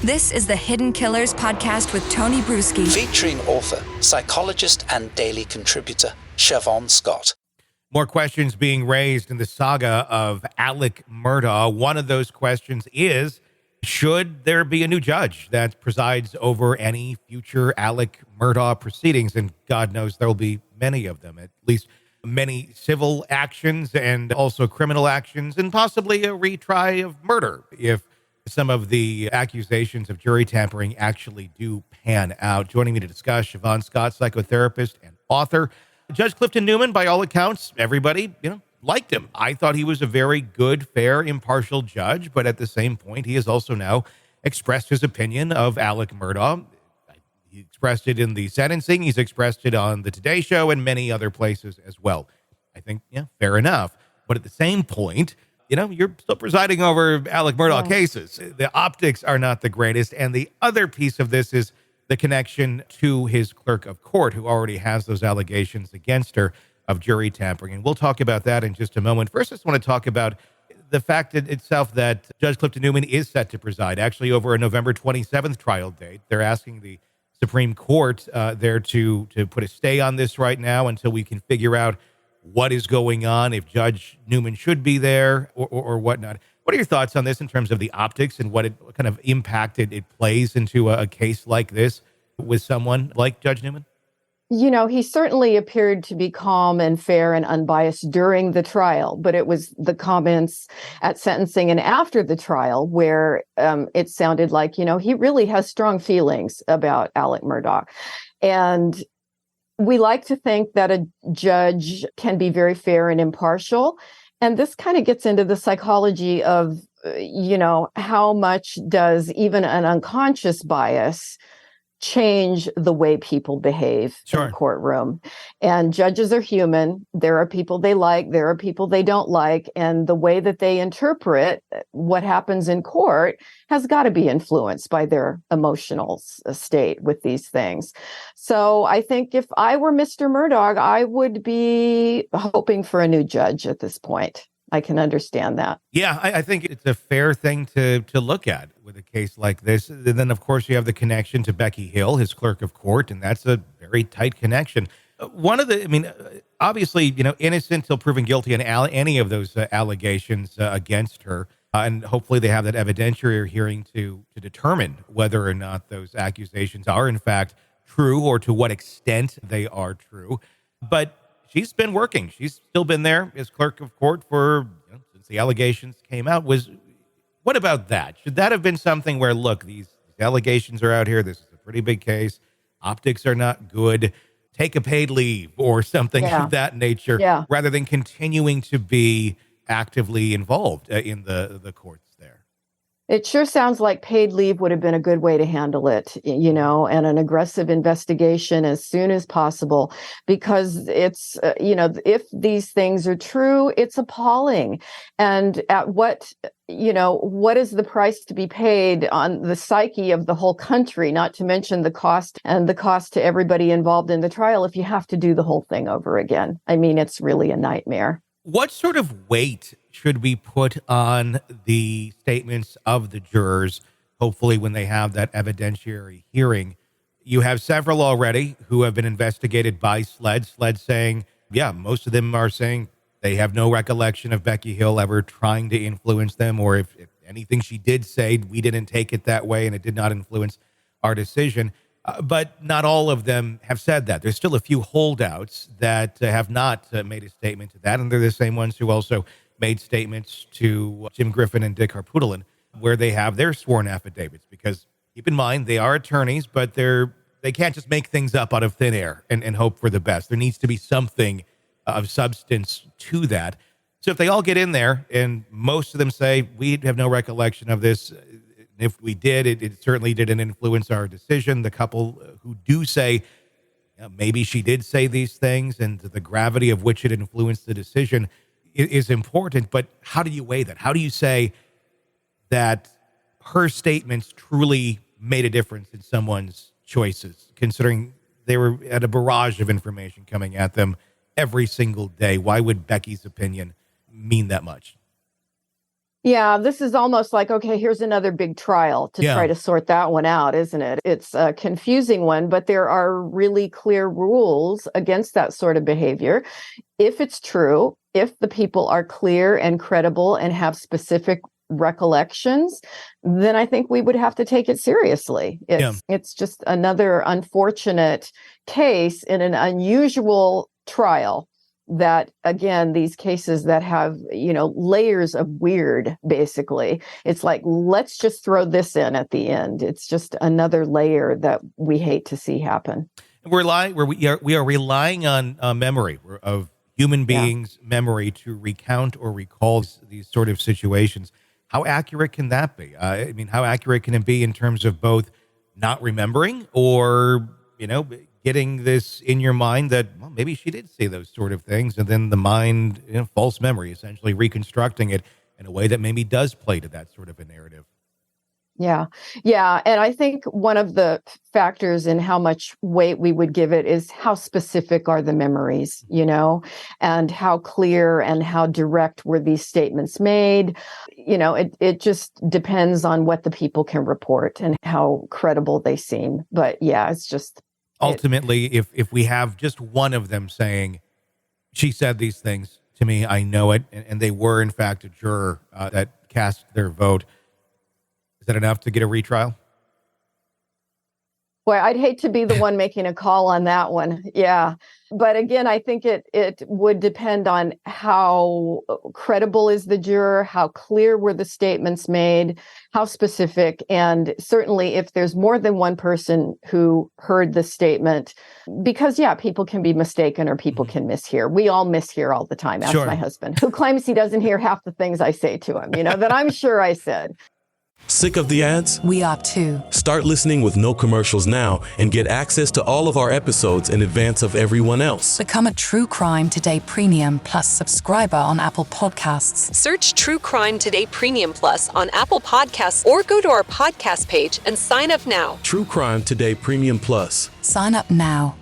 This is the Hidden Killers podcast with Tony Brueski. Featuring author, psychologist, and daily contributor, Shavaun Scott. More questions being raised in the saga of Alex Murdaugh. One of those questions is, should there be a new judge that presides over any future Alex Murdaugh proceedings? And God knows there will be many of them, at least many civil actions and also criminal actions, and possibly a retry of murder if some of the accusations of jury tampering actually do pan out. Joining me to discuss, Shavaun Scott, psychotherapist and author. Judge Clifton Newman, by all accounts, everybody, liked him. I thought he was a very good, fair, impartial judge, but at the same point, he has also now expressed his opinion of Alex Murdaugh. He expressed it in the sentencing. He's expressed it on the Today Show and many other places as well. I think, fair enough. But at the same point, you're still presiding over Alex Murdaugh cases. The optics are not the greatest. And the other piece of this is the connection to his clerk of court, who already has those allegations against her of jury tampering. And we'll talk about that in just a moment. First, I just want to talk about the fact itself that Judge Clifton Newman is set to preside, actually over a November 27th trial date. They're asking the Supreme Court there to put a stay on this right now until we can figure out what is going on, if Judge Newman should be there or whatnot. What are your thoughts on this in terms of the optics and what kind of impact it plays into a case like this with someone like Judge Newman? He certainly appeared to be calm and fair and unbiased during the trial, but it was the comments at sentencing and after the trial where it sounded like, he really has strong feelings about Alex Murdaugh. And we like to think that a judge can be very fair and impartial. And this kind of gets into the psychology of, how much does even an unconscious bias change the way people behave in the courtroom. And judges are human. There are people they like, there are people they don't like. And the way that they interpret what happens in court has got to be influenced by their emotional state with these things. So I think if I were Mr. Murdaugh, I would be hoping for a new judge at this point. I can understand that. Yeah, I think it's a fair thing to look at with a case like this. And then, of course, you have the connection to Becky Hill, his clerk of court, and that's a very tight connection. Obviously, innocent till proven guilty on any of those allegations against her. And hopefully they have that evidentiary hearing to determine whether or not those accusations are, in fact, true or to what extent they are true. But she's been working. She's still been there as clerk of court for since the allegations came out. What about that? Should that have been something where, look, these allegations are out here. This is a pretty big case. Optics are not good. Take a paid leave or something of that nature, rather than continuing to be actively involved in the courts there. It sure sounds like paid leave would have been a good way to handle it, and an aggressive investigation as soon as possible, because it's, if these things are true, it's appalling. And at what is the price to be paid on the psyche of the whole country, not to mention the cost to everybody involved in the trial if you have to do the whole thing over again. I mean, it's really a nightmare. What sort of weight should be put on the statements of the jurors, hopefully when they have that evidentiary hearing? You have several already who have been investigated by SLED. SLED saying, most of them are saying they have no recollection of Becky Hill ever trying to influence them, or if anything she did say, we didn't take it that way and it did not influence our decision. But not all of them have said that. There's still a few holdouts that have not made a statement to that. And they're the same ones who also made statements to Jim Griffin and Dick Harpootlian, where they have their sworn affidavits. Because keep in mind, they are attorneys, but they can't just make things up out of thin air and hope for the best. There needs to be something of substance to that. So if they all get in there and most of them say, we have no recollection of this, if we did, it certainly didn't influence our decision. The couple who do say, maybe she did say these things, and the gravity of which it influenced the decision is important. But how do you weigh that? How do you say that her statements truly made a difference in someone's choices, considering they were at a barrage of information coming at them every single day? Why would Becky's opinion mean that much? Yeah, this is almost like, okay, here's another big trial to try to sort that one out, isn't it? It's a confusing one, but there are really clear rules against that sort of behavior. If it's true, if the people are clear and credible and have specific recollections, then I think we would have to take it seriously. It's just another unfortunate case in an unusual trial. That, again, these cases that have, layers of weird, basically. It's like, let's just throw this in at the end. It's just another layer that we hate to see happen. We are relying on memory of human beings' memory to recount or recall these sort of situations. How accurate can that be? How accurate can it be in terms of both not remembering or, getting this in your mind that, well, maybe she did say those sort of things, and then the mind, false memory, essentially reconstructing it in a way that maybe does play to that sort of a narrative. Yeah. And I think one of the factors in how much weight we would give it is how specific are the memories, and how clear and how direct were these statements made. It just depends on what the people can report and how credible they seem. But yeah, it's just... Ultimately, if we have just one of them saying, she said these things to me, I know it, and they were, in fact, a juror that cast their vote, is that enough to get a retrial? Boy, I'd hate to be the one making a call on that one. Yeah. But again, I think it would depend on how credible is the juror, how clear were the statements made, how specific, and certainly if there's more than one person who heard the statement, because, people can be mistaken or people can mishear. We all mishear all the time. Ask my husband, who claims he doesn't hear half the things I say to him, that I'm sure I said. Sick of the ads? We are too. Start listening with no commercials now and get access to all of our episodes in advance of everyone else. Become a True Crime Today Premium Plus subscriber on Apple Podcasts. Search True Crime Today Premium Plus on Apple Podcasts or go to our podcast page and sign up now. True Crime Today Premium Plus. Sign up now.